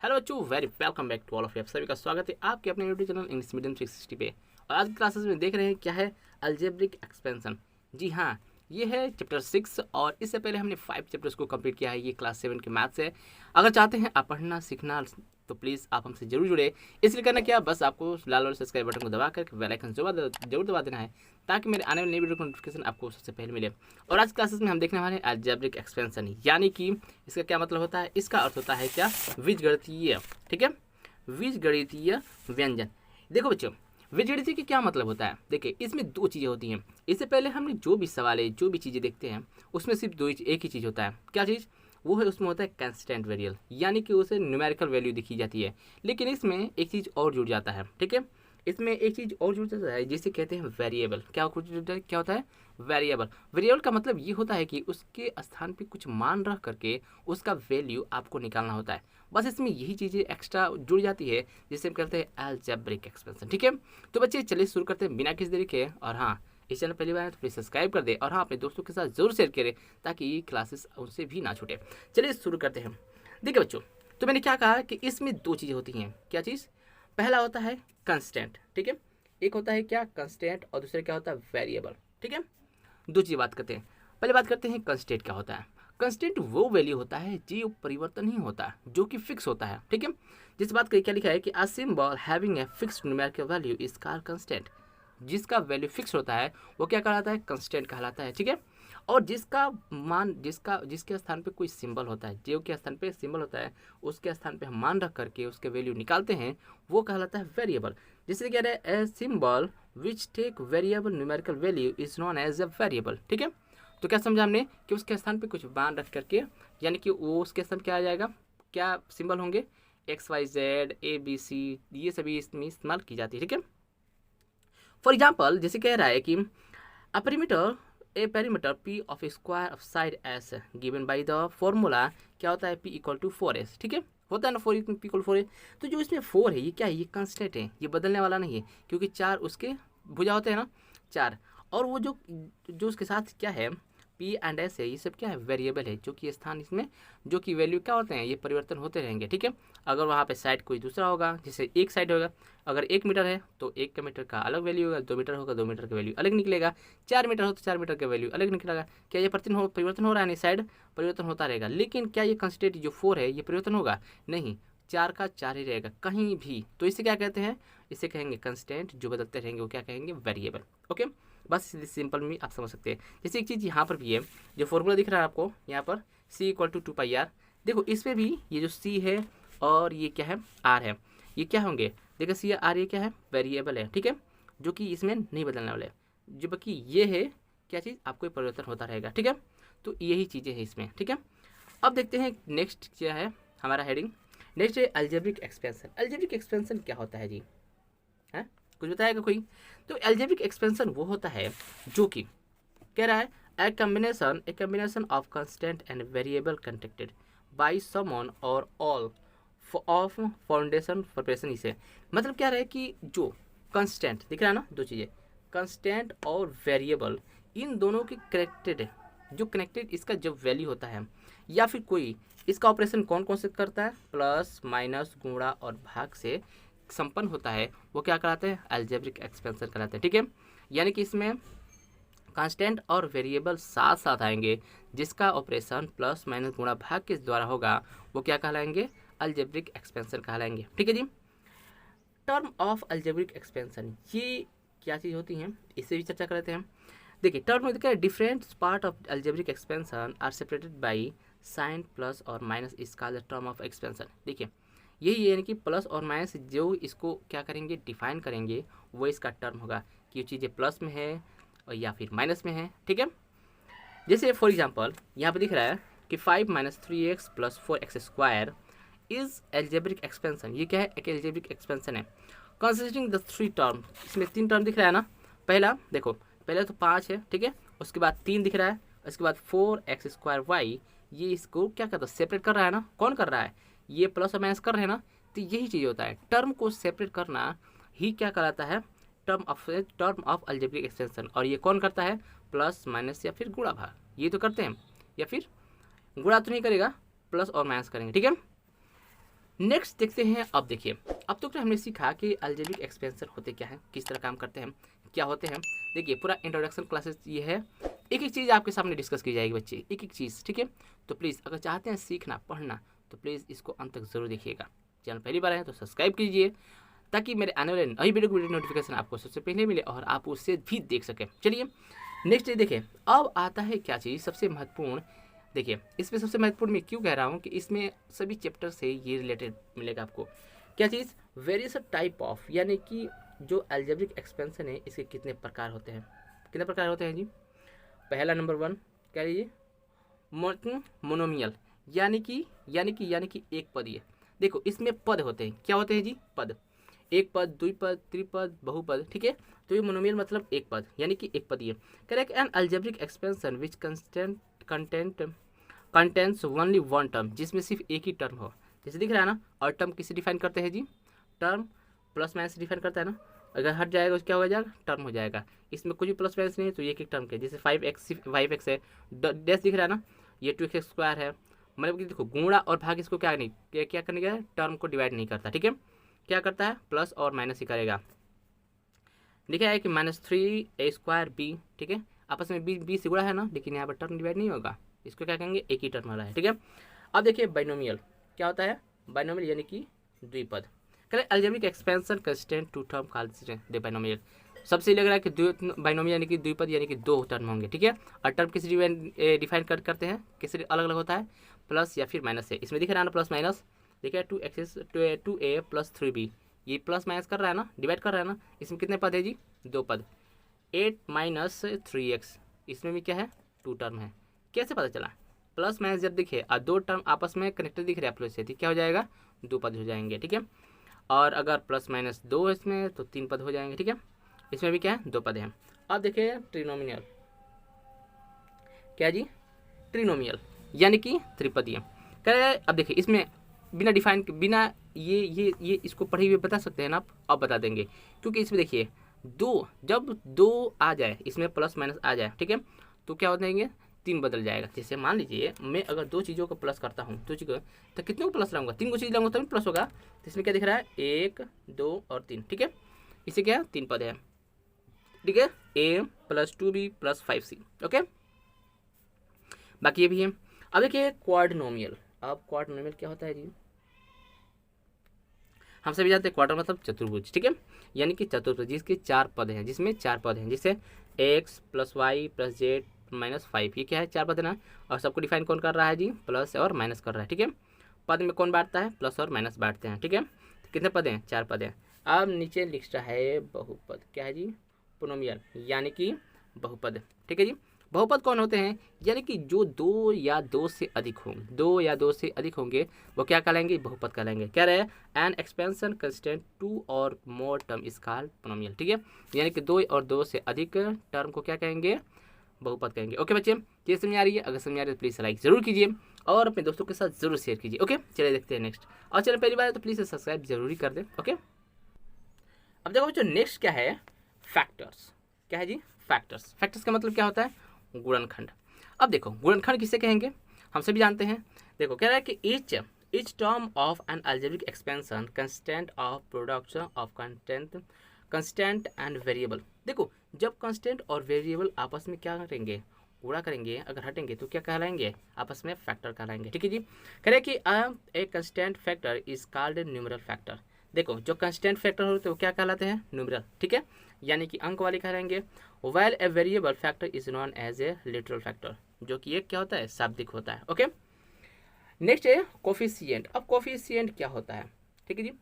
Hello बच्चों, very welcome back to all of you. सभी का स्वागत है आपके अपने यूट्यूब चैनल इंग्लिश मीडियम 360 पे। और आज की क्लासेस में देख रहे हैं क्या है अलजेब्रिक एक्सपेंशन। जी हाँ, ये है चैप्टर 6 और इससे पहले हमने 5 चैप्टर्स को कंप्लीट किया है। ये क्लास 7 के मैथ्स है। अगर चाहते हैं आप पढ़ना सीखना तो प्लीज़ आप हमसे जरूर जुड़े। इसलिए करना क्या, बस आपको लाल वाले सब्सक्राइब बटन को दबा करके बेल आइकन जरूर दबा देना है ताकि मेरे आने वाली नई वीडियो का नोटिफिकेशन आपको सबसे पहले मिले। और आज क्लासेस में हम देखने वाले हैं अलजेब्रिक एक्सपेंशन, यानी कि इसका क्या मतलब होता है। इसका अर्थ होता है क्या, बीजगणितीय। ठीक है, बीजगणितीय व्यंजन। देखो बच्चों, बीजगणितीय की क्या मतलब होता है। देखिए, इसमें दो चीज़ें होती हैं। इससे पहले हमने जो भी सवाल है, जो भी चीज़ें देखते हैं, उसमें सिर्फ एक ही चीज़ होता है। क्या चीज़ वो है, उसमें होता है कंस्टेंट वेरिएबल, यानी कि उसे न्यूमेरिकल वैल्यू दिखी जाती है। लेकिन इसमें एक चीज़ और जुड़ जाता है। ठीक है, इसमें एक चीज़ और जुड़ जाता है जिसे कहते हैं वेरिएबल। क्या होता है वेरिएबल। वेरिएबल का मतलब ये होता है कि उसके स्थान पे कुछ मान रख करके उसका वैल्यू आपको निकालना होता है। बस इसमें यही चीज़ें एक्स्ट्रा जुड़ जाती है जिसे हम कहते हैं अलजेब्रिक एक्सपेंशन। ठीक है, तो बच्चे चलिए शुरू करते हैं बिना किसी देरी के। और हाँ, इस चैनल पहली बार है तो प्लीज़ सब्सक्राइब कर दे और हाँ, अपने दोस्तों के साथ जरूर शेयर करें ताकि ये क्लासेस उनसे भी ना छूटे। चलिए शुरू करते हैं। देखिए बच्चों, तो मैंने क्या कहा कि इसमें दो चीज़ें होती हैं। क्या चीज़, पहला होता है कंस्टेंट। ठीक है, एक होता है क्या कंस्टेंट और दूसरा क्या होता है वेरिएबल। ठीक है, दो चीज़ बात करते हैं। पहले बात करते हैं कंस्टेंट क्या होता है। कंस्टेंट वो वैल्यू होता है जो परिवर्तन नहीं होता, जो कि फिक्स होता है। ठीक है, जिस बात का क्या लिखा है कि a symbol having a fixed numerical value is called constant. जिसका वैल्यू फिक्स होता है वो क्या कहलाता है, कंस्टेंट कहलाता है। ठीक है, और जिसका मान जिसके स्थान पे कोई सिंबल होता है, जो के स्थान पे सिंबल होता है उसके स्थान पे हम मान रख करके उसके वैल्यू निकालते हैं, वो कहलाता है वेरिएबल। जैसे कह रहे हैं a symbol which take variable numerical value is known as a variable. ठीक है, तो क्या समझा हमने कि उसके स्थान पे कुछ मान रख करके, यानी कि वो उसके स्थान क्या आ जाएगा, क्या सिंबल होंगे, x Y z a B c, ये सभी इसमें इस्तेमाल की जाती है। ठीक है, फॉर एग्जाम्पल जैसे कह रहा है कि अ perimeter a perimeter p of a square of side s given by the formula क्या होता है, p इक्वल टू 4s। ठीक है, होता है ना 4 p इक्वल 4 है। तो जो इसमें 4 है ये क्या है, ये कांस्टेंट है, ये बदलने वाला नहीं है, क्योंकि चार उसके भुजा होते हैं ना, चार। और वो जो जो उसके साथ क्या है पी एंड एस है, ये सब क्या है वेरिएबल है, जो कि स्थान इसमें जो कि वैल्यू क्या होते हैं, ये परिवर्तन होते रहेंगे। ठीक है, अगर वहाँ पे साइड कोई दूसरा होगा, जैसे एक साइड होगा, अगर 1 मीटर है तो 1 मीटर का अलग वैल्यू होगा, 2 मीटर होगा 2 मीटर का वैल्यू अलग निकलेगा, 4 मीटर हो तो 4 मीटर का वैल्यू अलग निकलेगा। क्या ये परिवर्तन हो रहा है, नहीं, साइड परिवर्तन होता रहेगा। लेकिन क्या ये कंस्टेंट जो 4 है ये परिवर्तन होगा, नहीं, चार का चार ही रहेगा कहीं भी। तो इसे क्या कहते हैं, इसे कहेंगे कंस्टेंट। जो बदलते रहेंगे वो क्या कहेंगे, वेरिएबल। ओके, बस सिंपल में आप समझ सकते हैं। जैसे एक चीज़ यहाँ पर भी है, जो फॉर्मूला दिख रहा है आपको यहाँ पर c इक्वल टू 2πr। देखो इसमें भी ये जो c है और ये क्या है r है, ये क्या होंगे, देखो c या r, ये क्या है वेरिएबल है। ठीक है, जो कि इसमें नहीं बदलने वाले, जो बाकी ये है क्या चीज़, आपको परिवर्तन होता रहेगा। ठीक है, तो यही चीज़ें हैं इसमें। ठीक है, अब देखते हैं नेक्स्ट क्या है हमारा हेडिंग। नेक्स्ट है अलजेब्रिक एक्सपेंशन। अलजेब्रिक एक्सपेंशन क्या होता है जी, है कुछ बताएगा कोई। तो अलजेब्रिक एक्सपेंशन वो होता है जो कि कह रहा है a combination of constant and variable constructed by someone और ऑल ऑफ फाउंडेशन प्रिपरेशन। इसे मतलब क्या रहा है कि जो कंस्टेंट दिख रहा है ना, दो चीज़ें कंस्टेंट और वेरिएबल, इन दोनों की कनेक्टेड, जो कनेक्टेड इसका जब वैल्यू होता है या फिर कोई इसका ऑपरेशन कौन कौन से करता है, प्लस माइनस गुणा और भाग से संपन्न होता है, वो क्या कहलाते हैं, अलजेब्रिक एक्सपेंशन कहलाते हैं। ठीक है, यानी कि इसमें कांस्टेंट और वेरिएबल साथ साथ आएंगे, जिसका ऑपरेशन प्लस माइनस गुणा भाग के द्वारा होगा, वो क्या कहलाएंगे, अलजेब्रिक एक्सपेंशन कहलाएंगे। ठीक है जी, टर्म ऑफ अलजेब्रिक एक्सपेंशन ये क्या चीज़ होती हैं, इससे भी चर्चा करते हैं। देखिए, टर्म में देखिए different part of algebraic expansion are separated by sign plus और minus is called the term of expansion. देखिए यही यानी कि प्लस और माइनस जो इसको क्या करेंगे, डिफाइन करेंगे, वो इसका टर्म होगा कि ये चीज़ें प्लस में है और या फिर माइनस में है। ठीक है, जैसे फॉर एग्जांपल यहाँ पे दिख रहा है कि 5 - 3x + 4x square is algebraic expansion. ये क्या है, एक एल्जेब्रिक एक्सपेंशन है कंसिस्टिंग द 3 टर्म। इसमें 3 टर्म दिख रहा है ना, पहला देखो, पहले तो 5 है, ठीक है, उसके बाद 3 दिख रहा है, उसके बाद 4x² ये इसको क्या करता है, सेपरेट कर रहा है ना, कौन कर रहा है, ये प्लस और माइनस कर रहे हैं ना। तो यही चीज़ होता है, टर्म को सेपरेट करना ही क्या कहलाता है, टर्म ऑफ अलजेब्रिक एक्सपेंशन। और ये कौन करता है, प्लस माइनस या फिर गुणा भाग, ये तो करते हैं, या फिर गुणा तो नहीं करेगा, प्लस और माइनस करेंगे। ठीक है, नेक्स्ट देखते हैं। अब देखिए, अब तक तो हमने सीखा कि अलजेब्रिक एक्सपेंशन होते क्या हैं, किस तरह काम करते हैं, क्या होते हैं। देखिए पूरा इंट्रोडक्शन क्लासेस ये है, एक एक चीज़ आपके सामने डिस्कस की जाएगी बच्चे, एक एक चीज़, ठीक है। तो प्लीज़ अगर चाहते हैं सीखना पढ़ना तो प्लीज़ इसको अंत तक जरूर देखिएगा। चैनल पहली बार है तो सब्सक्राइब कीजिए ताकि मेरे आने वाले नई वीडियो की नोटिफिकेशन आपको सबसे पहले मिले और आप उससे भी देख सकें। चलिए नेक्स्ट देखिए, अब आता है क्या चीज़ सबसे महत्वपूर्ण। देखिए इसमें सबसे महत्वपूर्ण मैं क्यों कह रहा हूँ कि इसमें सभी चैप्टर से ये रिलेटेड मिलेगा आपको। क्या चीज़? वेरियस टाइप ऑफ, यानी कि जो अलजेब्रिक एक्सपेंशन है इसके कितने प्रकार होते हैं। कितने प्रकार होते हैं जी? पहला नंबर 1 कह लीजिए मोनोमियल, यानी कि एक पदीय। देखो इसमें पद होते हैं, क्या होते हैं जी? पद, एक पद, द्विपद, त्रिपद, बहुपद, ठीक है। तो ये मोनोमियल मतलब एक पद, यानी कि एक पदीय। Correct. An algebraic expansion which contents only one term, जिसमें सिर्फ एक ही टर्म हो। जैसे दिख रहा है ना, और टर्म किसे डिफाइन करते हैं जी? टर्म प्लस माइनस डिफाइन करता है ना, अगर हट जाएगा तो क्या हो जाएगा? टर्म हो जाएगा। इसमें कुछ भी प्लस माइनस नहीं है तो ये एक टर्म के, जैसे 5x है, डैश दिख रहा है ना, ये 2x² है। मतलब कि देखो गुणा और भाग इसको क्या करने का है? टर्म को डिवाइड नहीं करता, ठीक है। क्या करता है? प्लस और माइनस ही करेगा। लिखा है कि -3a²b, ठीक है। आपस में बी से गुणा है ना, लेकिन यहाँ पर टर्म डिवाइड नहीं होगा, इसको क्या कहेंगे? एक ही टर्म वाला है, ठीक है। अब देखिए बाइनोमियल क्या होता है? बाइनोमियल यानी कि द्विपद। Correct. Algebraic expansion constant two term called the binomial. सबसे लग रहा है कि बाइनोमियल यानी कि द्विपद, यानी कि दो टर्म होंगे, ठीक है। और टर्म किसी डिफाइन करते हैं, किसी अलग अलग होता है, प्लस या फिर माइनस से। इसमें दिख रहा है ना प्लस माइनस, देखिए 2a + 3b, ये प्लस माइनस कर रहा है ना, डिवाइड कर रहा है ना। इसमें कितने पद है जी? दो पद। 8 - 3x, इसमें भी क्या है? 2 टर्म है। कैसे पता चला? प्लस माइनस जब दिखे और दो टर्म आपस में कनेक्टेड दिख रहे हैं प्लस से, क्या हो जाएगा? 2 पद हो जाएंगे, ठीक है। और अगर प्लस माइनस 2 इसमें तो 3 पद हो जाएंगे, ठीक है। इसमें भी क्या है? 2 पद हैं। अब देखिए ट्रिनोमियल, क्या जी? ट्रिनोमियल यानी कि त्रिपदीय। कह अब देखिए इसमें बिना ये इसको पढ़े हुए बता सकते हैं ना आप? अब बता देंगे, क्योंकि इसमें देखिए जब दो आ जाए, इसमें प्लस माइनस आ जाए, ठीक है, तो क्या हो जाएंगे? 3 बदल जाएगा। जैसे मान लीजिए मैं अगर 2 चीज़ों को प्लस करता हूँ, तो कितने को प्लस लाऊंगा? 3 को चीज़ लाऊंगा तभी प्लस होगा। तो इसमें क्या दिख रहा है? 1, 2 और 3, ठीक है। इसे क्या? 3 पद है, ठीक है। a + 2b + 5c, okay. बाकी ये भी है। अब देखिए क्वाड्रोनोमियल। अब क्वाड्रोनोमियल क्या होता है जी? हम सभी जानते हैं क्वार्टर मतलब चतुर्भुज, ठीक है, यानी कि चतुर्भुज जिसके 4 पद हैं, जिसमें 4 पद हैं, जैसे x + y + z - 5, ये क्या है? 4 पद है ना। और सबको डिफाइन कौन कर रहा है जी? प्लस और माइनस कर रहा है, ठीक है। पद में कौन बांटता है? प्लस और माइनस बांटते हैं, ठीक है। तो कितने पद हैं? 4 पद हैं। अब नीचे लिख रहा है बहुपद, क्या है जी? पोनोमियल, यानी कि बहुपद, ठीक है जी। बहुपद कौन होते हैं? यानी कि जो 2 या 2 से अधिक होंगे, 2 या 2 से अधिक होंगे, वो क्या कहलाएंगे? बहुपद कहलाएंगे। कह रहे हैं एन एक्सपेंशन कंस्टेंट 2 और मोर टर्म इज कॉल्ड पोनोमियल, ठीक है। यानी कि 2 और 2 से अधिक टर्म को क्या कहेंगे? बहुपद कहेंगे। ओके बच्चे, ये समझ आ रही है? अगर समझ आ रही है तो प्लीज़ लाइक जरूर कीजिए और अपने दोस्तों के साथ जरूर शेयर कीजिए। ओके चलिए देखते हैं नेक्स्ट। और चलिए पहली बार है तो प्लीज़ सब्सक्राइब जरूरी कर दें। ओके अब देखो बच्चों नेक्स्ट क्या है? फैक्टर्स। क्या है जी? फैक्टर्स। फैक्टर्स का मतलब क्या होता है? गुणनखंड। अब देखो गुणनखंड किसे कहेंगे? हम सभी जानते हैं। देखो कह रहा है कि each term of an algebraic expansion constant of production of constant and variable। देखो जब constant और वेरिएबल आपस में क्या करेंगे? गुणा करेंगे, अगर हटेंगे तो क्या कहलाएंगे? आपस में फैक्टर कहलाएंगे, ठीक है जी। कह रहे कि a constant factor is called numeral factor. देखो जो कंस्टेंट फैक्टर होते हैं वो क्या कहलाते हैं? न्यूमरल, ठीक है, यानी कि अंक वाले कहलाएंगे। While a variable factor is known as a literal factor, जो कि एक क्या होता है? शाब्दिक होता है। ओके नेक्स्ट है कोफिशिएंट। अब कोफिशिएंट क्या होता है? ठीक है जी।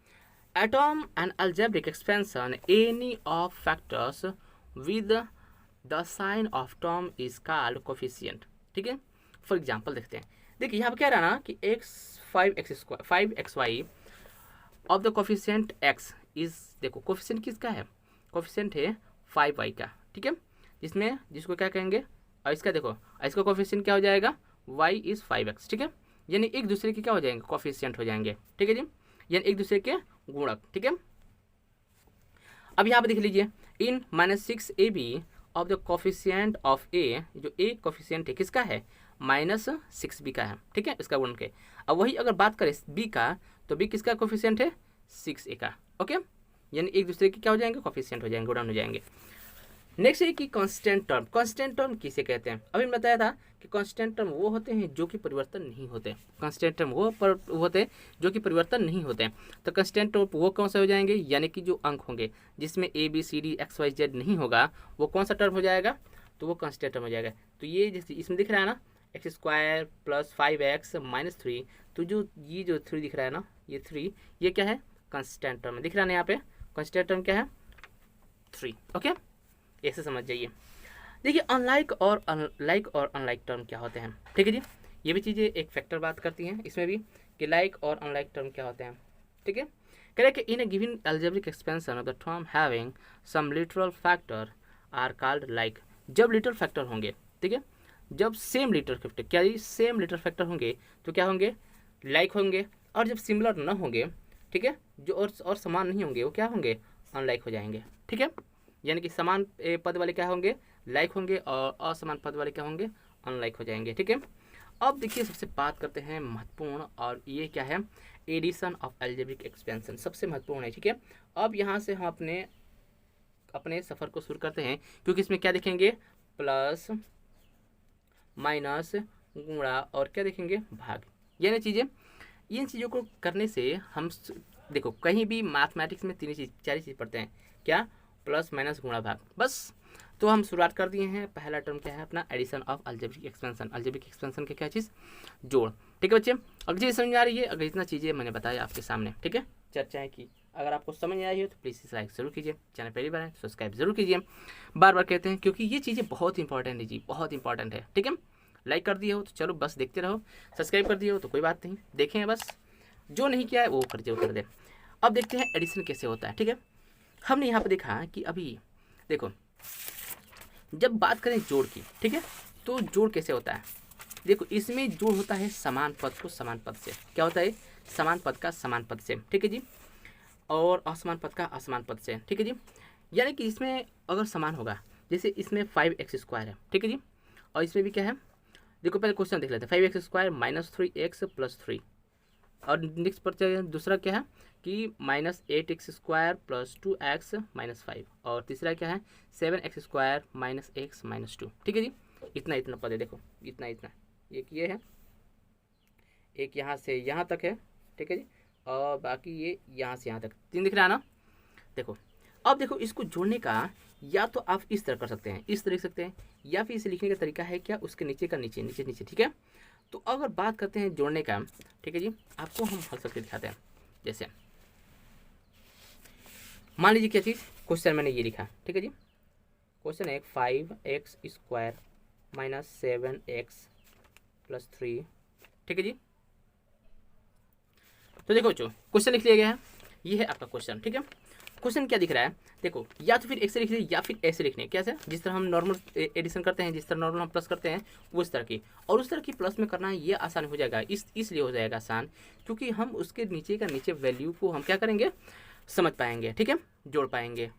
Atom and algebraic expansion any of factors with the sign of term is called coefficient, ठीक है। फॉर एग्जांपल देखते हैं। देखिए यहाँ पर कह रहा ना कि 5xy of the coefficient x is, देखो कोफिशिएंट किसका है? कोफिशिएंट है 5y का, ठीक है, जिसको क्या कहेंगे? और इसका देखो इसका कोफिशिएंट क्या हो जाएगा? y इज 5x, ठीक है, यानी एक दूसरे के क्या हो जाएंगे? कोफिशिएंट हो जाएंगे, ठीक है जी, यानी एक दूसरे के गुणक, ठीक है। अब यहाँ पे देख लीजिए इन -6ab of the coefficient of a, जो a कोफिशिएंट है किसका है? -6b का है, ठीक है, इसका गुणन के। अब वही अगर बात करें b का, तो बी किसका कोफिशिएंट है, 6a का। ओके, यानी एक दूसरे के क्या हो जाएंगे, कोफिशिएंट हो जाएंगे, गुणन हो जाएंगे। नेक्स्ट है कि कांस्टेंट टर्म। कांस्टेंट टर्म किसे कहते हैं, अभी मैंने बताया था कि कांस्टेंट टर्म वो होते हैं जो कि परिवर्तन नहीं होते। कांस्टेंट टर्म वो होते हैं जो कि परिवर्तन नहीं होते हैं। तो कांस्टेंट टर्म वो कौन से हो जाएंगे, यानी कि जो अंक होंगे जिसमें A B C D X Y Z नहीं होगा, वो कौन सा टर्म हो जाएगा, तो वो कांस्टेंट टर्म हो जाएगा। तो ये जैसे इसमें दिख रहा है ना, x square plus 5x minus 3, तो जो ये जो 3 दिख रहा है ना, ये 3, ये क्या है, कांस्टेंट टर्म दिख रहा है ना यहाँ पे। कांस्टेंट टर्म क्या है, 3। ओके, ऐसे समझ जाइए। देखिए अनलाइक और अनलाइक टर्म क्या होते हैं, ठीक है जी। ये भी चीज़ें एक फैक्टर बात करती हैं इसमें भी कि लाइक और अनलाइक टर्म क्या होते हैं, ठीक है। कह रहे हैं कि in a given algebraic expansion of the term having some literal factor are called like. जब लिटरल फैक्टर होंगे, ठीक है, जब सेम लिटरल फैक्टर, क्या जी, सेम लिटरल फैक्टर होंगे तो क्या होंगे, लाइक होंगे। और जब सिमिलर न होंगे, ठीक है, जो और समान नहीं होंगे, वो क्या होंगे, अनलाइक हो जाएंगे, ठीक है। यानी कि समान पद वाले क्या होंगे, लाइक होंगे, और असमान पद वाले क्या होंगे, अनलाइक हो जाएंगे, ठीक है। अब देखिए सबसे बात करते हैं महत्वपूर्ण, और ये क्या है, एडिशन ऑफ अलजेब्रिक एक्सपेंशन, सबसे महत्वपूर्ण है, ठीक है। अब यहाँ से हम अपने सफ़र को शुरू करते हैं, क्योंकि इसमें क्या देखेंगे, प्लस माइनस गुणा और क्या देखेंगे, भाग। यानी चीज़ें, इन चीज़ों को करने से हम देखो कहीं भी मैथमेटिक्स में चार चीज़ पढ़ते हैं, क्या, प्लस माइनस गुणा भाग, बस। तो हम शुरुआत कर दिए हैं। पहला टर्म क्या है अपना, addition of algebraic expansion. Algebraic expansion का क्या चीज़, जोड़, ठीक है बच्चे। अगर चीज़ समझ आ रही है, अगर इतना चीज़ें मैंने बताया आपके सामने, ठीक है, चर्चाएं की, अगर आपको समझ आई हो तो प्लीज़ इसे लाइक जरूर कीजिए, चैनल पहली बार है तो सब्सक्राइब जरूर कीजिए। बार बार कहते हैं क्योंकि ये चीज़ें बहुत इंपॉर्टेंट है जी, बहुत इंपॉर्टेंट है, ठीक है। लाइक कर दिए हो तो चलो बस देखते रहो, सब्सक्राइब कर दिए हो तो कोई बात नहीं, देखें बस, जो नहीं किया है वो कर दे। अब देखते हैं एडिशन कैसे होता है, ठीक है। हमने यहाँ पर देखा कि अभी देखो, जब बात करें जोड़ की, ठीक है, तो जोड़ कैसे होता है, देखो इसमें जोड़ होता है समान पद को समान पद से, क्या होता है, समान पद का समान पद से, ठीक है जी, और असमान पद का असमान पद से, ठीक है जी। यानी कि इसमें अगर समान होगा, जैसे इसमें 5x² है, ठीक है जी, और इसमें भी क्या है, देखो पहले क्वेश्चन देख लेते हैं, 5x² माइनस 3x प्लस 3, और नेक्स्ट पर दूसरा क्या है कि minus 8x² plus 2x minus 5, और तीसरा क्या है 7x² माइनस x माइनस 2, ठीक है जी। इतना इतना पद है, देखो इतना इतना, एक ये है, एक यहाँ से यहाँ तक है, ठीक है जी, और बाकी ये यहाँ से यहाँ तक, 3 दिख रहा है ना। देखो अब देखो इसको जोड़ने का, या तो आप इस तरह कर सकते हैं, इस तरह लिख सकते हैं, या फिर इसे लिखने का तरीका है क्या, उसके नीचे का नीचे नीचे नीचे, ठीक है। तो अगर बात करते हैं जोड़ने का, ठीक है जी, आपको हम हल करके दिखाते हैं। जैसे मान लीजिए क्या चीज़, क्वेश्चन मैंने ये लिखा, ठीक है जी, क्वेश्चन है 5x² माइनस 7x प्लस 3, ठीक है जी। तो देखो बच्चों क्वेश्चन लिख लिया गया है, ये है आपका क्वेश्चन, ठीक है। क्वेश्चन क्या दिख रहा है, देखो या तो फिर ऐसे लिख या फिर ऐसे लिखने, कैसे, जिस तरह हम नॉर्मल एडिशन करते हैं, जिस तरह नॉर्मल हम प्लस करते हैं उस तरह की, और उस तरह की प्लस में करना ये आसान हो जाएगा, इसलिए हो जाएगा आसान क्योंकि हम उसके नीचे का नीचे वैल्यू को हम क्या करेंगे, समझ पाएंगे, ठीक है, जोड़ पाएंगे।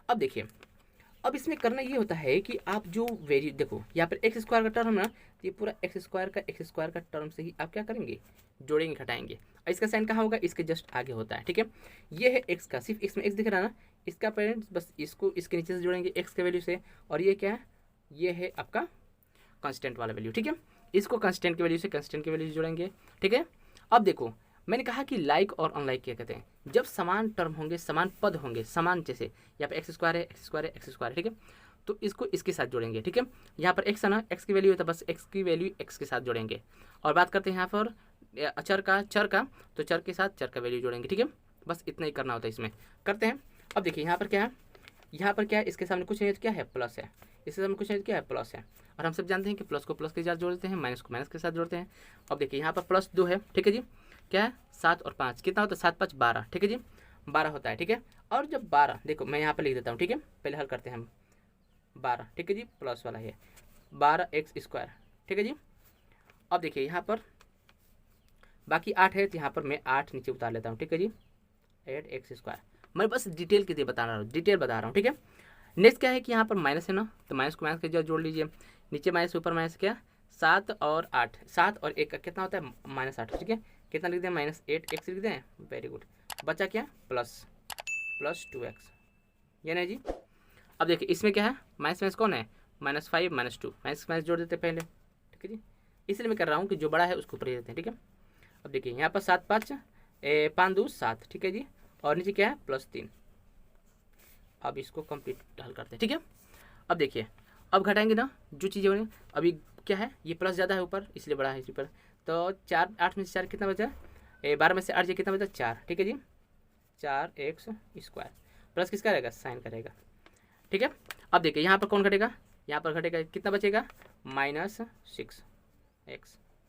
अब देखिए, अब इसमें करना ये होता है कि आप जो वैल्यू देखो यहाँ पर x² का टर्म ना, ये पूरा x² का टर्म से ही आप क्या करेंगे, जोड़ेंगे, घटाएंगे। और इसका साइन कहाँ होगा, इसके जस्ट आगे होता है, ठीक है। ये है x का, सिर्फ इसमें x दिख रहा है ना, इसका पेरेंट्स बस इसको इसके नीचे से जोड़ेंगे x के वैल्यू से, और ये क्या है, ये है आपका कांस्टेंट वाला वैल्यू, ठीक है। इसको कांस्टेंट की वैल्यू से कांस्टेंट की वैल्यू जोड़ेंगे, ठीक है। अब देखो मैंने कहा कि लाइक और अनलाइक क्या कहते हैं, जब समान टर्म होंगे, समान पद होंगे, समान जैसे यहाँ पे x² है, x² है, x² है, ठीक है, तो इसको इसके साथ जोड़ेंगे, ठीक है। यहाँ पर x है ना, x की वैल्यू है तो बस x की वैल्यू x के साथ जोड़ेंगे। और बात करते हैं यहाँ पर चर का, तो चर के साथ चर का वैल्यू जोड़ेंगे, ठीक है। बस इतना ही करना होता है, इसमें करते हैं। अब देखिए यहाँ पर क्या है, यहाँ पर क्या है, इसके सामने कुछ नहीं है तो क्या है, प्लस है, इसके सामने कुछ नहीं तो क्या है, प्लस है। और हम सब जानते हैं कि प्लस को प्लस के साथ जोड़ते हैं, माइनस को माइनस के साथ जोड़ते हैं। अब देखिए यहाँ पर प्लस 2 है, ठीक है जी, क्या है 7 और 5 कितना होता है, 7 5 12, ठीक है जी, 12 होता है, ठीक है। और जब 12 देखो मैं यहाँ पर लिख देता हूँ, ठीक है, पहले हल करते हैं हम 12, ठीक है जी, प्लस वाला है 12x², ठीक है जी। अब देखिए यहाँ पर बाकी 8 है तो यहाँ पर मैं 8 नीचे उतार लेता हूँ, ठीक है जी, 8x²। मैं बस डिटेल के लिए बता रहा हूँ, ठीक है। नेक्स्ट क्या है कि यहाँ पर माइनस है ना, तो माइनस को माइनस के जगह जोड़ लीजिए, नीचे माइनस ऊपर माइनस, क्या 7 और 8, 7 और 1 का कितना होता है, -8, ठीक है, कितना लिख दें, -8x लिख दें। वेरी गुड, बचा क्या, प्लस 2x, ये नहीं जी। अब देखिए इसमें क्या है, माइनस कौन है, -5 -2, माइनस जोड़ देते पहले, ठीक है जी। इसलिए मैं कर रहा हूँ कि जो बड़ा है उसको ऊपर ही देते हैं, ठीक है। अब देखिए यहाँ पर 7 5 5 2 7, ठीक है जी, और नीचे क्या है, +3। अब इसको कंप्लीट हल करते हैं, ठीक है। अब देखिए अब घटाएंगे ना जो चीज़ें होंगी, अभी क्या है, ये प्लस ज़्यादा है ऊपर इसलिए बड़ा है इस ऊपर, तो 4 8 में से 4 कितना बचा, 12 में से 8 कितना बचा, 4, ठीक है जी, 4x स्क्वायर, प्लस किसका रहेगा, साइन का रहेगा, ठीक है। अब देखिए यहाँ पर कौन घटेगा, यहाँ पर घटेगा, कितना बचेगा, -6x,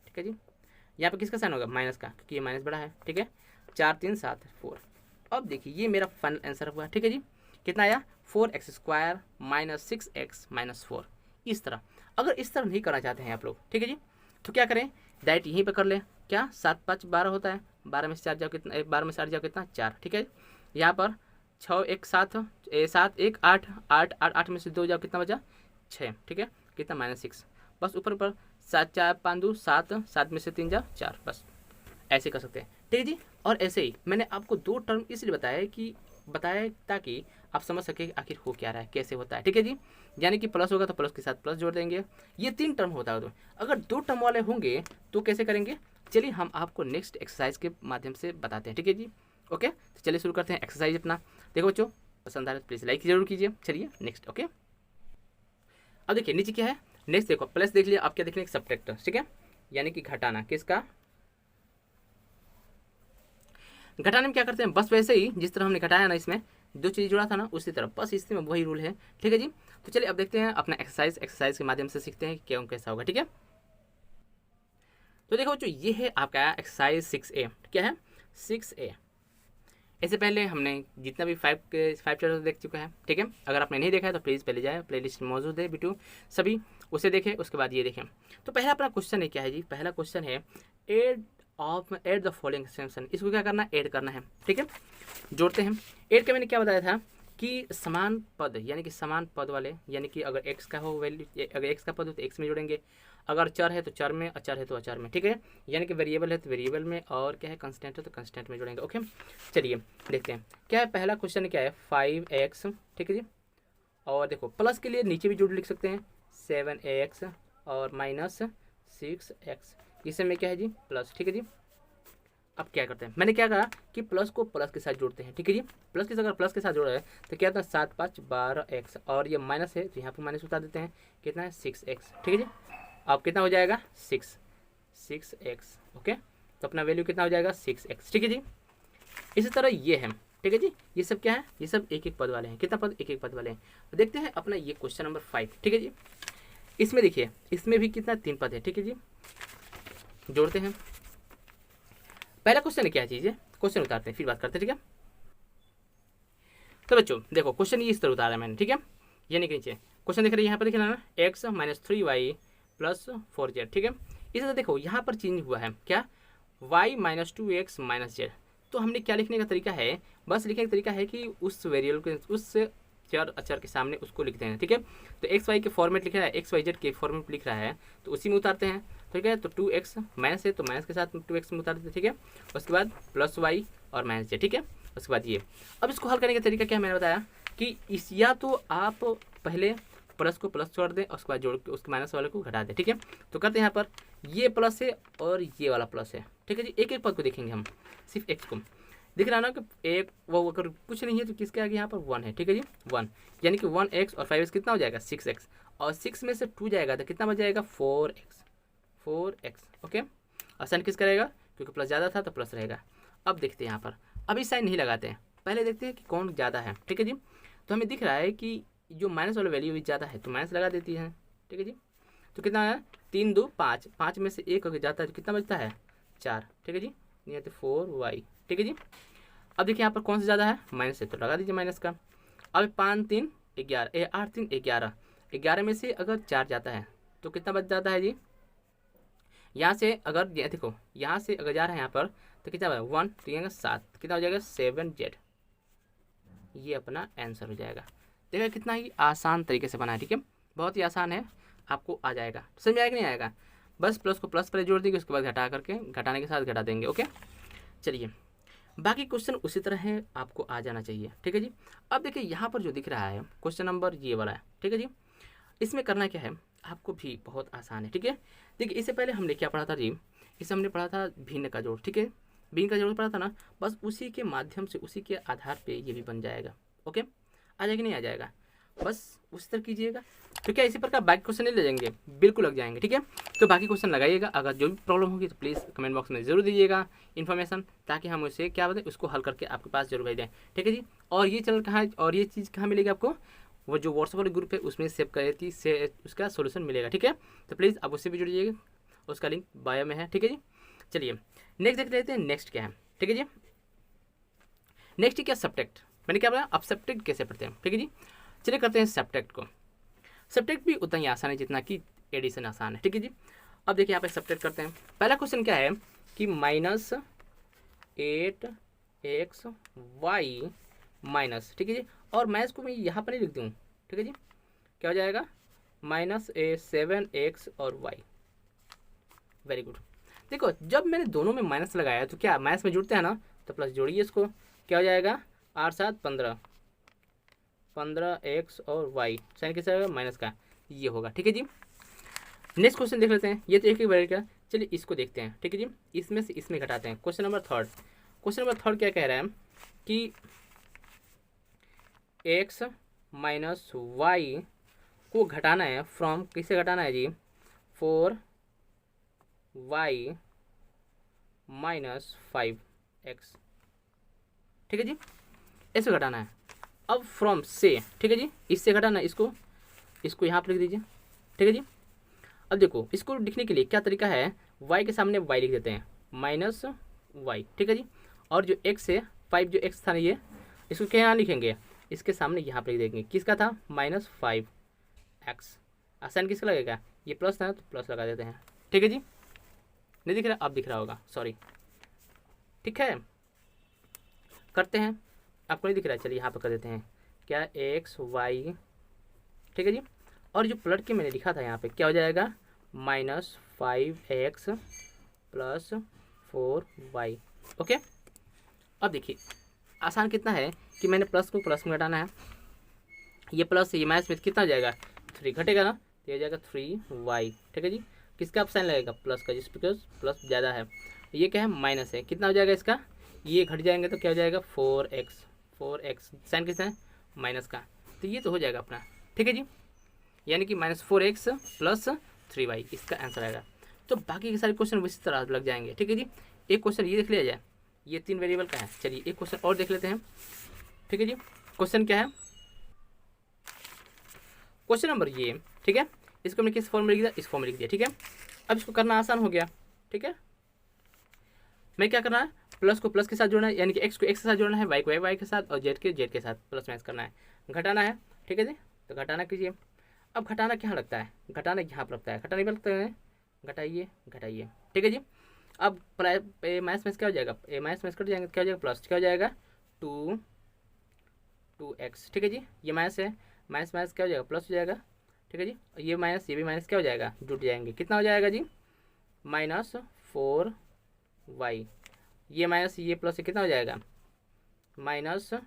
ठीक है जी। यहाँ पर किसका साइन होगा, माइनस का, क्योंकि ये माइनस बड़ा है, ठीक है। 4 3 7 4। अब देखिए ये मेरा फाइनल आंसर हुआ, ठीक है जी। कितना आया, 4x स्क्वायर -6x -4। इस तरह, अगर इस तरह नहीं करना चाहते हैं आप लोग, ठीक है जी, तो क्या करें, डायरेक्ट यहीं पे कर लें, क्या 7 5 12 होता है, 12 में से 4 जाओ कितना, 12 में से 8 जाओ कितना, 4, ठीक है। यहाँ पर 6 1 7 7 1 8 8 8 8 में से 2 जाओ कितना बचा, 6, ठीक है, कितना -6, बस ऊपर ऊपर 7 4 5 2 7, 7 में से 3 जाओ 4, बस ऐसे कर सकते हैं, ठीक है जी। और ऐसे ही मैंने आपको 2 टर्म इसलिए बताया ताकि आप समझ सके आखिर हो क्या रहा है, कैसे होता है, ठीक है जी। यानी कि प्लस होगा तो प्लस के साथ प्लस जोड़ देंगे, ये 3 टर्म होता है। तो अगर 2 टर्म वाले होंगे तो कैसे करेंगे, चलिए हम आपको नेक्स्ट एक्सरसाइज के माध्यम से बताते हैं, ठीक है जी। ओके, तो चलिए शुरू करते हैं एक्सरसाइज अपना। देखो बच्चों, पसंद आ रहा है तो प्लीज़ लाइक जरूर कीजिए। चलिए नेक्स्ट, ओके। अब देखिए नीचे क्या है, नेक्स्ट देखो, प्लस देख लिया, अब क्या देख रहे हैं, सब्ट्रैक्ट, ठीक है, यानी कि घटाना, किसका, घटाने में क्या करते हैं, बस वैसे ही जिस तरह हमने घटाया ना, इसमें 2 चीज़ जुड़ा था ना, उसी तरह बस इसमें वही रूल है, ठीक है जी। तो चलिए अब देखते हैं अपना एक्सरसाइज के माध्यम से सीखते हैं क्यों कैसा होगा, ठीक है। तो देखो बच्चों, ये है आपका एक्सरसाइज 6A, क्या है 6A। इससे पहले हमने जितना भी 5 चैप्टर देख चुका है, ठीक है। अगर आपने नहीं देखा है तो प्लीज़ पहले जाए, प्लेलिस्ट मौजूद है वीडियो सभी, उसे देखें, उसके बाद ये देखें। तो पहला अपना क्वेश्चन है, क्या है जी, पहला क्वेश्चन है ऐड द फॉलोइंग एक्सटेंशन, इसको क्या करना है, ऐड करना है, ठीक है। जोड़ते हैं, ऐड का मैंने क्या बताया था कि समान पद, यानी कि समान पद वाले, यानी कि अगर x का हो वैल्यू, अगर x का पद हो तो x में जोड़ेंगे, अगर चर है तो चर में, अचर है तो अचर में, ठीक है। यानी कि वेरिएबल है तो वेरिएबल में, और क्या है कंस्टेंट है तो कंस्टेंट में जोड़ेंगे, ओके। चलिए देखते हैं क्या है, पहला क्वेश्चन क्या है, 5x, ठीक है जी। और देखो प्लस के लिए नीचे भी जोड़ लिख सकते हैं, 7x और -6x, इसे में क्या है जी, प्लस, ठीक है जी। अब क्या करते हैं, मैंने क्या कहा कि प्लस को प्लस के साथ जोड़ते हैं, ठीक है जी। प्लस के साथ, अगर प्लस के साथ जोड़ा है तो क्या होता है, 7 5 12x, और ये माइनस है तो यहाँ पर माइनस उतार देते हैं, कितना है 6x, ठीक है जी। अब कितना हो जाएगा, 6x, ओके। तो अपना वैल्यू कितना हो जाएगा, 6x, ठीक है जी। इसी तरह ये है, ठीक है जी, ये सब क्या है, ये सब एक एक पद वाले हैं, कितना पद, एक एक पद वाले हैं। तो देखते हैं अपना ये क्वेश्चन नंबर 5, ठीक है जी। इसमें देखिए, इसमें भी कितना 3 पद है, ठीक है जी। जोड़ते हैं, पहला क्वेश्चन क्या चीज़ है, क्वेश्चन उतारते हैं फिर बात करते हैं, ठीक है। तो बच्चों देखो क्वेश्चन ये इस तरह उतारा है मैंने, ठीक है। यानी कि नीचे क्वेश्चन देख रहे हैं, यहाँ पर देखना ना, x -3y + 4z, ठीक है। इसी तरह देखो यहाँ पर चेंज हुआ है, क्या, y -2x -z। तो हमने क्या लिखने का तरीका है, बस लिखने का तरीका है कि उस वेरिएबल के, उस चर अचर के सामने उसको लिखते हैं, ठीक है। तो एक्स वाई के फॉर्मेट लिख रहा है, एक्स वाई जेड के फॉर्मेट लिख रहा है, तो उसी में उतारते हैं, ठीक है। तो 2x माइनस है तो माइनस के साथ 2x में उतार देते हैं, ठीक है। उसके बाद +y और -z, ठीक है। उसके बाद ये, अब इसको हल करने का तरीका क्या मैंने बताया कि इस, या तो आप पहले प्लस को प्लस छोड़ दें, उसके बाद जोड़ के उसके माइनस वाले को घटा दें, ठीक है। तो करते हैं, यहाँ पर ये प्लस है और ये वाला प्लस है, ठीक है जी। एक एक पद को देखेंगे हम, सिर्फ x को दिख रहा ना कि एक, वो अगर कुछ नहीं है तो किसके आगे यहाँ पर 1 है, ठीक है जी, 1, यानी कि 1x और 5x कितना हो जाएगा, 6x, और 6 में से 2 जाएगा तो कितना बच जाएगा, 4x, ओके। और साइन किसका रहेगा, क्योंकि प्लस ज़्यादा था तो प्लस रहेगा। अब देखते हैं यहाँ पर, अभी साइन नहीं लगाते हैं, पहले देखते हैं कि कौन ज़्यादा है, ठीक है जी। तो हमें दिख रहा है कि जो माइनस वाला वैल्यू भी ज़्यादा है तो माइनस लगा देती है, ठीक है जी। तो कितना है, 3 2 5, 5 में से 1 अगर जाता है तो कितना बचता है, 4, ठीक है जी, नहीं तो 4y, ठीक है जी। अब देखिए यहाँ पर कौन सा ज़्यादा है, माइनस है तो लगा दीजिए माइनस का। अब 5 3 11, 8 3 11, 11 में से अगर 4 जाता है तो कितना बच जाता है जी, यहाँ से अगर ये देखो, यहाँ से अगर जा रहा है यहाँ पर तो कितना बचा, 1 तो ये 7, कितना हो जाएगा 7z, ये अपना आंसर हो जाएगा। देखिए कितना ही आसान तरीके से बना है, ठीक है, बहुत ही आसान है, आपको आ जाएगा, समझ में आएगा नहीं आएगा। बस प्लस को प्लस पर जोड़ देंगे, उसके बाद घटा करके घटाने के साथ घटा देंगे। ओके, चलिए बाकी क्वेश्चन उसी तरह है, आपको आ जाना चाहिए। ठीक है जी। अब देखिए यहाँ पर जो दिख रहा है क्वेश्चन नंबर ये वाला है। ठीक है जी। इसमें करना क्या है, आपको भी बहुत आसान है। ठीक है, देखिए इससे पहले हमने क्या पढ़ा था जी, इससे हमने पढ़ा था भिन्न का जोड़। ठीक है, भिन्न का जोड़ पढ़ा था ना, बस उसी के माध्यम से, उसी के आधार पे ये भी बन जाएगा। ओके, आ जाएगा नहीं आ जाएगा, बस उस तरह कीजिएगा। तो क्या इसी प्रकार बाकी क्वेश्चन नहीं ले जाएंगे, बिल्कुल लग जाएंगे। ठीक है, तो बाकी क्वेश्चन लगाइएगा। अगर जो भी प्रॉब्लम होगी तो प्लीज़ कमेंट बॉक्स में जरूर दीजिएगा इन्फॉर्मेशन, ताकि हम उसे क्या बताएं, उसको हल करके आपके पास जरूर भेज दें। ठीक है जी। और ये चैनल कहाँ और ये चीज़ कहाँ मिलेगी आपको, वो जो व्हाट्सएप वाले ग्रुप है उसमें सेव कर थी, से उसका सोल्यूशन मिलेगा। ठीक है, तो प्लीज़ आप उससे भी जुड़िएगा, उसका लिंक बायो में है। ठीक है जी। चलिए नेक्स्ट देख लेते हैं, नेक्स्ट क्या है। ठीक है जी, नेक्स्ट क्या, सब्ट्रैक्ट। मैंने क्या बताया, अब सब्ट्रैक्ट कैसे पढ़ते हैं। ठीक है जी, चलिए करते हैं सब्ट्रैक्ट को। सब्ट्रैक्ट भी उतना ही आसान है जितना कि एडिशन आसान है। ठीक है जी। अब देखिए यहाँ पे सब्ट्रैक्ट करते हैं। पहला क्वेश्चन क्या है कि -8x माइनस, ठीक है जी, और मैं इसको मैं यहाँ पर नहीं लिख दूँ। ठीक है जी, क्या हो जाएगा, -7x और y। Very good. देखो जब मैंने दोनों में माइनस लगाया तो क्या माइनस में जुड़ते हैं ना, तो प्लस जोड़िए इसको, क्या हो जाएगा, 8 7 15, 15x और y, साइन कैसे आएगा, माइनस का, ये होगा। ठीक है जी। नेक्स्ट क्वेश्चन देख लेते हैं, ये तो एक ही बार का, चलिए इसको देखते हैं। ठीक है जी, इसमें से इसमें घटाते हैं। Question number third, question number third क्या कह रहा है कि x माइनस वाई को घटाना है फ्रॉम, किससे घटाना है जी, 4y माइनस 5x। ठीक है जी, ऐसे घटाना है। अब फ्रॉम से, ठीक है जी, इससे घटाना है, इसको यहाँ पर लिख दीजिए। ठीक है जी। अब देखो इसको लिखने के लिए क्या तरीका है, y के सामने y लिख देते हैं, -y। ठीक है जी। और जो x है, 5 जो x था ना, ये इसको क्या यहाँ लिखेंगे, इसके सामने यहाँ पर लिख देंगे, किसका था, -5x। आसान किसका लगेगा, ये प्लस था ना, तो प्लस लगा देते हैं। ठीक है जी, नहीं दिख रहा, अब दिख रहा होगा, सॉरी। ठीक है, करते हैं, आपको नहीं दिख रहा है, चलिए यहाँ पर कर देते हैं, क्या x y। ठीक है जी। और जो पलट के मैंने लिखा था यहाँ पे, क्या हो जाएगा, -5x + 4y। ओके, अब देखिए आसान कितना है कि मैंने प्लस को प्लस में घटाना है, ये प्लस ये माइनस में कितना हो जाएगा, 3 घटेगा ना, तो ये हो जाएगा 3y। ठीक है जी, किसका आप साइन लगेगा, प्लस का, जिस बिकॉज प्लस ज़्यादा है। ये क्या है, माइनस है, कितना हो जाएगा इसका, ये घट जाएंगे तो क्या हो जाएगा, 4x साइन किसका है, माइनस का, तो ये तो हो जाएगा अपना। ठीक है जी, यानी कि -4x + 3y इसका आंसर आएगा। तो बाकी के सारे क्वेश्चन इसी तरह लग जाएंगे। ठीक है जी, एक क्वेश्चन ये देख लिया जाए, ये 3 वेरिएबल का है। चलिए एक क्वेश्चन और देख लेते हैं। ठीक है जी, क्वेश्चन क्या है, क्वेश्चन नंबर ये, ठीक है, इसको हमने किस फॉर्म में लिख दिया, इस फॉर्म में लिख दिया। ठीक है, अब इसको करना आसान हो गया। ठीक है, मैं क्या करना है, प्लस को प्लस के साथ जोड़ना है, यानी कि x को x के साथ जोड़ना है, y को y के साथ, और z के साथ प्लस माइनस करना है, घटाना है। ठीक है जी, तो घटाना कीजिए। अब घटाना क्या लगता है, घटाना यहाँ पर लगता है, घटाने पर लगता है, घटाइए घटाइए। ठीक है जी, अब माइनस माइनस क्या हो जाएगा, माइनस माइनस कट जाएंगे, क्या हो जाएगा, प्लस, क्या हो जाएगा, 2x। ठीक है जी, ये माइनस है, माइनस माइनस क्या हो जाएगा, प्लस हो जाएगा। ठीक है जी, ये माइनस ये भी माइनस क्या हो जाएगा, जुट जाएंगे, कितना हो जाएगा जी, -4y। ये माइनस ये प्लस कितना हो जाएगा, -z।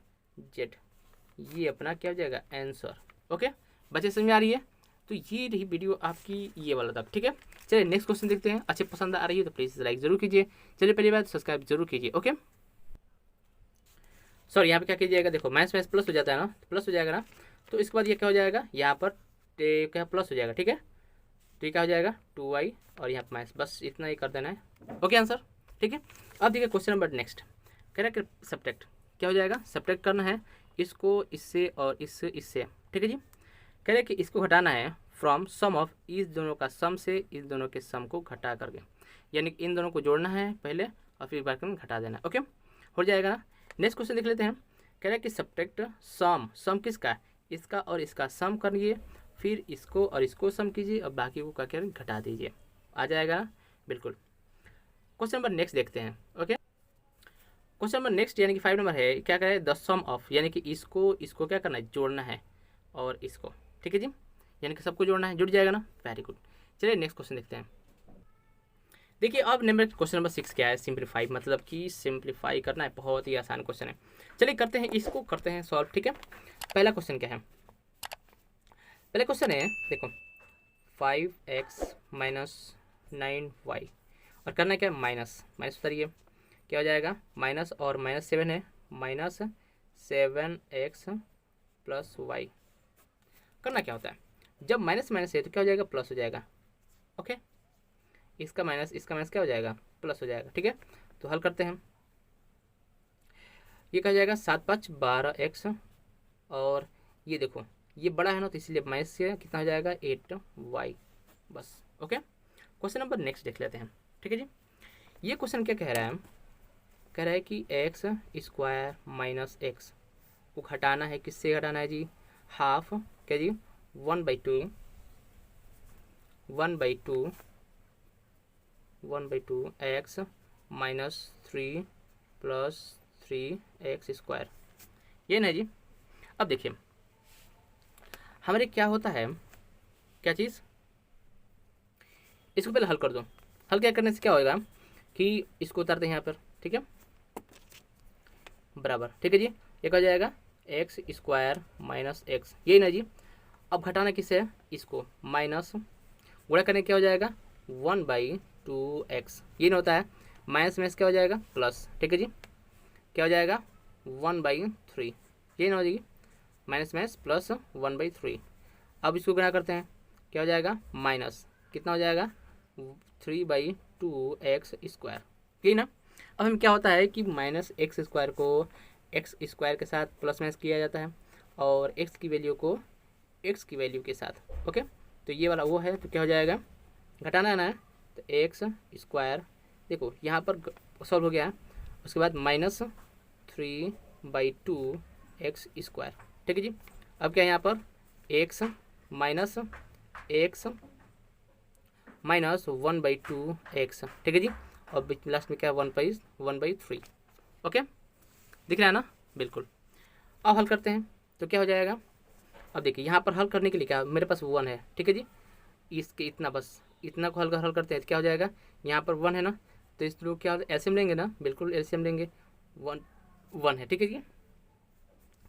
ये अपना क्या हो जाएगा, आंसर। ओके, बच्चे समझ में आ रही है, तो ये रही वीडियो आपकी ये वाला तक। ठीक है, चलिए नेक्स्ट क्वेश्चन देखते हैं। अच्छे पसंद आ रही है तो प्लीज़ लाइक जरूर कीजिए। चलिए पहली बात सब्सक्राइब जरूर कीजिए। ओके, सॉरी यहाँ पे क्या कीजिएगा, देखो माइनस माइनस प्लस हो जाता है ना, तो प्लस हो जाएगा ना, तो इसके बाद ये क्या हो जाएगा, यहाँ पर क्या प्लस हो जाएगा। ठीक है, तो ये क्या हो जाएगा, 2y, और यहाँ पर माइनस, बस इतना ही कर देना है। Okay answer. ठीक है, अब देखिए क्वेश्चन नंबर नेक्स्ट, कह रहा है सब्ट्रैक्ट, क्या हो जाएगा, सब्ट्रैक्ट करना है इसको इससे और इससे। ठीक है जी, कह रहे कि इसको घटाना है फ्रॉम सम ऑफ, इस दोनों का सम से इस दोनों के सम को घटा करके, यानी कि इन दोनों को जोड़ना है पहले और फिर बार में घटा देना। ओके, हो जाएगा ना। नेक्स्ट क्वेश्चन देख लेते हैं, कह रहे हैं कि सब्ट्रैक्ट सम किसका, इसका और इसका सम करिए, फिर इसको और इसको सम कीजिए और बाकी को क्या घटा दीजिए, आ जाएगा ना, बिल्कुल। क्वेश्चन नंबर नेक्स्ट देखते हैं। ओके, क्वेश्चन नंबर नेक्स्ट यानी कि 5 नंबर है, क्या कह रहे हैं, द सम ऑफ, यानी कि इसको क्या करना है, जोड़ना है, और इसको। ठीक है जी, यानी कि सबको जोड़ना है, जुड़ जाएगा ना, वेरी गुड। चलिए नेक्स्ट क्वेश्चन देखते हैं। देखिए अब नंबर क्वेश्चन नंबर 6 क्या है, सिंप्लीफाई, मतलब कि सिंप्लीफाई करना है, बहुत ही आसान क्वेश्चन है। चलिए करते हैं, इसको करते हैं सॉल्व, ठीक है। पहला क्वेश्चन क्या है, पहला क्वेश्चन है देखो 5x माइनस 9y, और करना क्या है, माइनस माइनस उतारिए, क्या हो जाएगा, माइनस और माइनस 7 है, माइनस 7x प्लस y। करना क्या होता है, जब माइनस माइनस है तो क्या हो जाएगा, प्लस हो जाएगा। ओके, इसका माइनस क्या हो जाएगा, प्लस हो जाएगा, ठीक है। तो हल करते हैं, ये क्या हो जाएगा, 7×5 = 12x, और ये देखो ये बड़ा है ना, तो इसलिए माइनस से कितना हो जाएगा, 8y, बस। ओके, क्वेश्चन नंबर नेक्स्ट देख लेते हैं, ठीक है जी। ये क्वेश्चन क्या कह रहा है, कह रहा है कि x² माइनस एक्स को घटाना है, किससे घटाना है जी, हाफ, क्या जी, 1/2 x माइनस 3 प्लस 3x², ये ना जी। अब देखिए हमारे क्या होता है, क्या चीज़, इसको पहले हल कर दो। हल क्या करने से क्या होगा कि इसको उतारते हैं यहाँ पर, ठीक है, बराबर, ठीक है जी। ये क्या हो जाएगा, x² माइनस एक्स, यही ना जी। अब घटाना किससे है, इसको, माइनस गुणा करने क्या हो जाएगा, 1/2x, ये ना होता है, माइनस माइनस क्या हो जाएगा, प्लस, ठीक है जी। क्या हो जाएगा, 1/3, ये ना हो जाएगी, माइनस माइनस प्लस 1/3। अब इसको गुणा करते हैं, क्या हो जाएगा, माइनस कितना हो जाएगा, 3/2x², यही ना। अब हम क्या होता है कि माइनस x² को x² के साथ प्लस माइनस किया जाता है, और x की वैल्यू को x की वैल्यू के साथ। ओके, तो ये वाला वो है, तो क्या हो जाएगा, घटाना है ना, तो x², देखो यहाँ पर सॉल्व हो गया है, उसके बाद माइनस 3/2x², ठीक है जी। अब क्या है यहाँ पर, x माइनस 1/2x, ठीक है जी। और लास्ट में क्या है, 1/3। ओके, दिख रहा है ना, बिल्कुल। अब हल करते हैं, तो क्या हो जाएगा, अब देखिए यहाँ पर हल करने के लिए क्या, मेरे पास 1 है, ठीक है जी, इसके इतना, बस इतना को हल करते हैं, तो क्या हो जाएगा, यहाँ पर 1 है ना, तो इस लोग क्या एलसीएम लेंगे ना, बिल्कुल एलसीएम लेंगे, 1 है, ठीक है जी।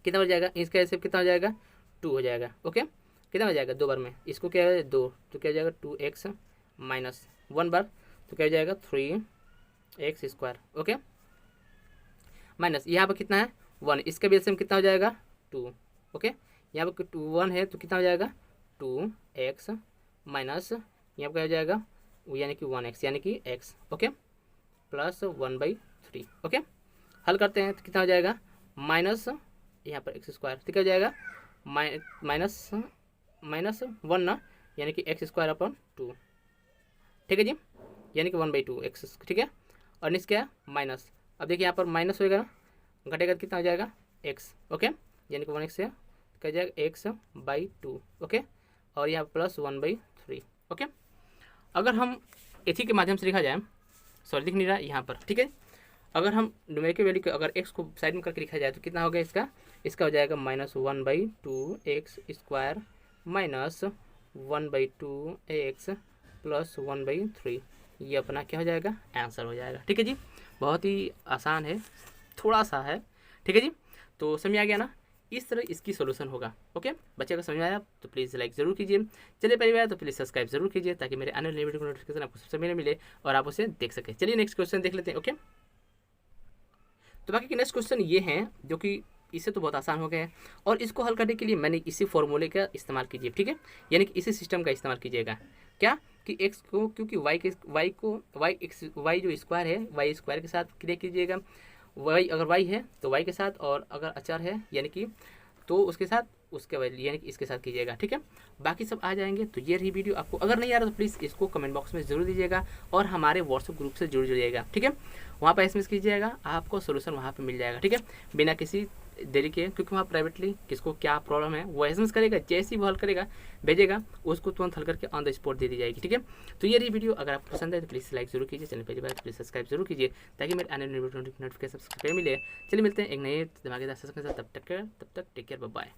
कितना हो जाएगा, इसका एलसीएम कितना हो जाएगा, 2 हो जाएगा। ओके, कितना हो जाएगा, 2 बार में, इसको क्या है 2, तो क्या हो जाएगा 2x माइनस 1 बार, तो क्या हो जाएगा 3x²। ओके, माइनस यहाँ पर कितना है 1, इसका भी एलसीएम कितना हो जाएगा 2। ओके, यहाँ पर 1 है तो कितना हो जाएगा 2x माइनस यहाँ पर क्या हो जाएगा, यानी कि 1x, यानी कि x। Okay, plus 1/3। ओके, हल करते हैं तो कितना हो जाएगा, माइनस यहाँ पर x², तो क्या हो जाएगा, माइनस 1 ना, यानी कि x²/2, ठीक है जी, यानी कि 1/2x, ठीक है। और नीचे क्या है, माइनस, अब देखिए यहाँ पर माइनस होएगा ना, घटेगा तो कितना हो जाएगा x। ओके, यानी कि 1x से क्या हो जाएगा x/2। ओके, और यहाँ प्लस 1/3। ओके, अगर हम इसी के माध्यम से लिखा जाए, सॉरी दिख नहीं रहा यहाँ पर, ठीक है, अगर हम न्यूमेरिकल वैल्यू को अगर x को साइड में करके लिखा जाए तो कितना होगा, इसका हो जाएगा minus 1/2x² minus 1/2x plus 1/3, ये अपना क्या हो जाएगा, आंसर हो जाएगा, ठीक है जी। बहुत ही आसान है, थोड़ा सा है, ठीक है जी। तो समझ आ गया ना, इस तरह इसकी सोल्यूशन होगा। ओके, बच्चे अगर समझ आया तो प्लीज़ लाइक ज़रूर कीजिए, चलिए पहली बार तो प्लीज़ सब्सक्राइब जरूर कीजिए, ताकि मेरे आने वाले वीडियो को नोटिफिकेशन आपको सबसे पहले मिले और आप उसे देख सकें। चलिए नेक्स्ट क्वेश्चन देख लेते हैं। ओके, तो बाकी के नेक्स्ट क्वेश्चन ये हैं जो कि इससे तो बहुत आसान हो गए हैं, और इसको हल करने के लिए मैंने इसी फॉर्मूले का इस्तेमाल कीजिए, ठीक है, यानी कि इसी सिस्टम का इस्तेमाल कीजिएगा। क्या कि x को, क्योंकि y जो स्क्वायर है, y² के साथ क्रिया कीजिएगा, y अगर y है तो y के साथ, और अगर अचर है यानी कि तो उसके साथ, उसके वैल्यू यानी कि इसके साथ कीजिएगा, ठीक है। बाकी सब आ जाएंगे। तो ये रही वीडियो, आपको अगर नहीं आ रहा तो प्लीज़ इसको कमेंट बॉक्स में ज़रूर दीजिएगा, और हमारे व्हाट्सएप ग्रुप से जुड़ जाइएगा, ठीक है। वहाँ पर SMS कीजिएगा, आपको सोल्यूशन वहाँ पर मिल जाएगा, ठीक है, बिना किसी देरी के, क्योंकि वहाँ प्राइवेटली किसको क्या प्रॉब्लम है वो SMS करेगा, जैसे ही वो हल करेगा भेजेगा, उसको तुरंत हल करके ऑन द स्पॉट दे दी जाएगी, ठीक है। तो ये रही वीडियो, अगर आपको पसंद है तो प्लीज़ लाइक जरूर कीजिए, चैनल पर प्लीज़ सब्सक्राइब जरूर कीजिए, ताकि मेरे आने वाले नोटिफिकेशन सबसे पहले मिले। चलिए मिलते हैं एक नए धमाकेदार सेशन के साथ, तब तक टेक केयर, बाय।